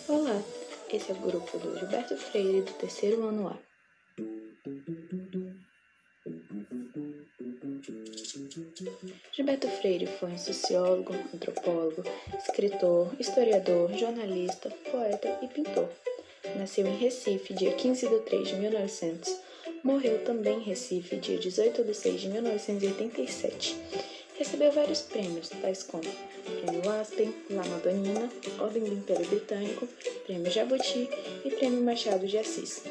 Olá, esse é o grupo do Gilberto Freire do terceiro ano A. Gilberto Freire foi um sociólogo, antropólogo, escritor, historiador, jornalista, poeta e pintor. Nasceu em Recife, dia 15 de 3 de 1900. Morreu também em Recife, dia 18 de 6 de 1987. Recebeu vários prêmios, tais como Prêmio Aspen, La Madonina, Ordem do Império Britânico, Prêmio Jabuti e Prêmio Machado de Assis.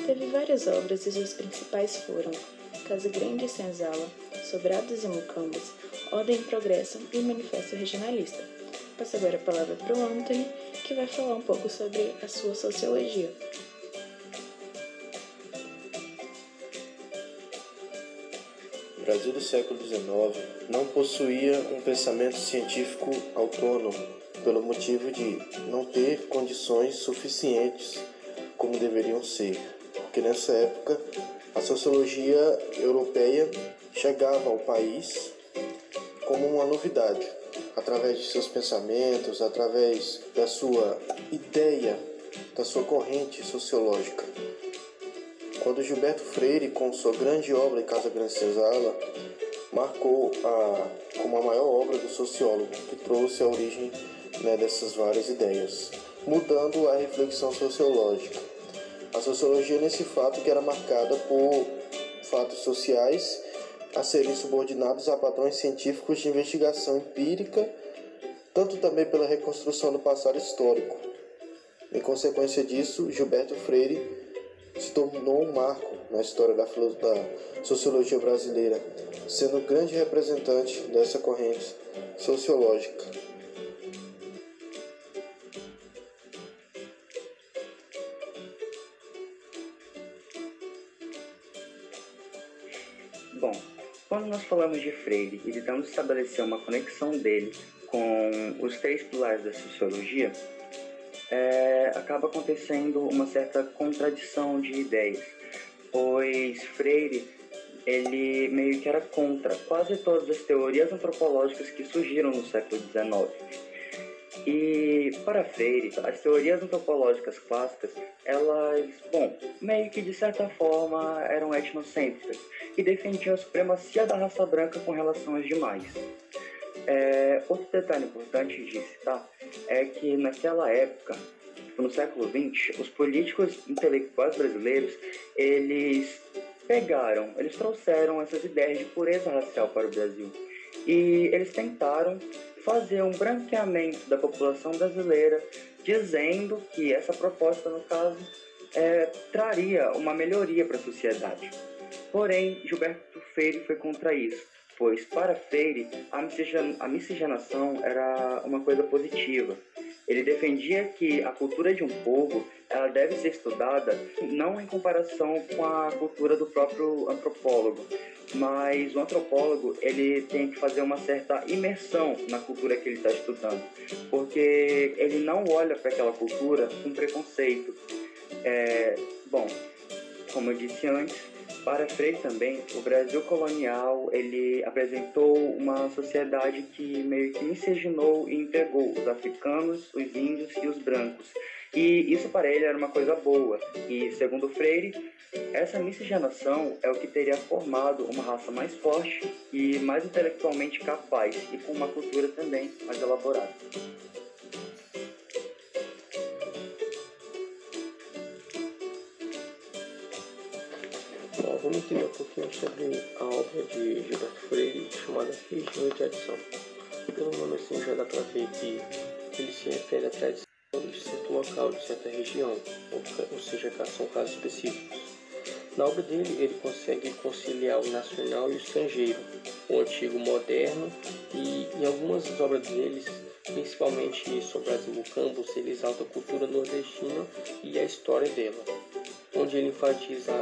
Teve várias obras e suas principais foram Casa Grande e Senzala, Sobrados e Mucambas, Ordem e Progresso e Manifesto Regionalista. Passo agora a palavra para o Anthony, que vai falar um pouco sobre a sua sociologia. O Brasil do século XIX não possuía um pensamento científico autônomo, pelo motivo de não ter condições suficientes como deveriam ser, porque nessa época a sociologia europeia chegava ao país como uma novidade, através de seus pensamentos, através da sua ideia, da sua corrente sociológica. Quando Gilberto Freire, com sua grande obra Casa Grande e Senzala, marcou como a maior obra do sociólogo, que trouxe a origem dessas várias ideias, mudando a reflexão sociológica. A sociologia nesse fato que era marcada por fatos sociais a serem subordinados a padrões científicos de investigação empírica, tanto também pela reconstrução do passado histórico. Em consequência disso, Gilberto Freire se tornou um marco na história da sociologia brasileira, sendo um grande representante dessa corrente sociológica. Bom, quando nós falamos de Freire e tentamos estabelecer uma conexão dele com os três pilares da sociologia, acaba acontecendo uma certa contradição de ideias, pois Freire ele meio que era contra quase todas as teorias antropológicas que surgiram no século XIX. E para Freire, as teorias antropológicas clássicas, elas, meio que de certa forma eram etnocêntricas e defendiam a supremacia da raça branca com relação aos demais. Outro detalhe importante de citar é que naquela época, no século XX, os políticos intelectuais brasileiros, eles trouxeram essas ideias de pureza racial para o Brasil e eles tentaram fazer um branqueamento da população brasileira, dizendo que essa proposta, no caso, traria uma melhoria para a sociedade. Porém, Gilberto Freire foi contra isso, pois para Freire a miscigenação era uma coisa positiva. Ele defendia que a cultura de um povo ela deve ser estudada não em comparação com a cultura do próprio antropólogo, mas o antropólogo ele tem que fazer uma certa imersão na cultura que ele está estudando, porque ele não olha para aquela cultura com preconceito. Como eu disse antes, para Freire também, o Brasil colonial ele apresentou uma sociedade que meio que miscigenou e integrou os africanos, os índios e os brancos. E isso para ele era uma coisa boa. E segundo Freire, essa miscigenação é o que teria formado uma raça mais forte e mais intelectualmente capaz e com uma cultura também mais elaborada. Vamos entender um pouquinho sobre a obra de Gilberto Freire, chamada Região e Tradição. Pelo nome assim já dá para ver que ele se refere à tradição de certo local, de certa região, ou seja, são casos específicos. Na obra dele, ele consegue conciliar o nacional e o estrangeiro, o antigo moderno, e em algumas das obras deles, principalmente Sobrados e Mucambas, ele exalta a cultura nordestina e a história dela, onde ele enfatiza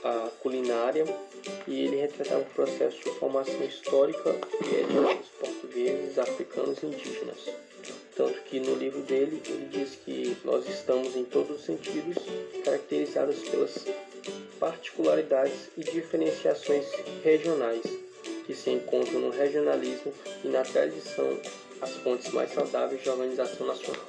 a culinária e ele retratava o processo de formação histórica dos portugueses, africanos e indígenas. Tanto que no livro dele, ele diz que nós estamos em todos os sentidos caracterizados pelas particularidades e diferenciações regionais que se encontram no regionalismo e na tradição, as fontes mais saudáveis de organização nacional.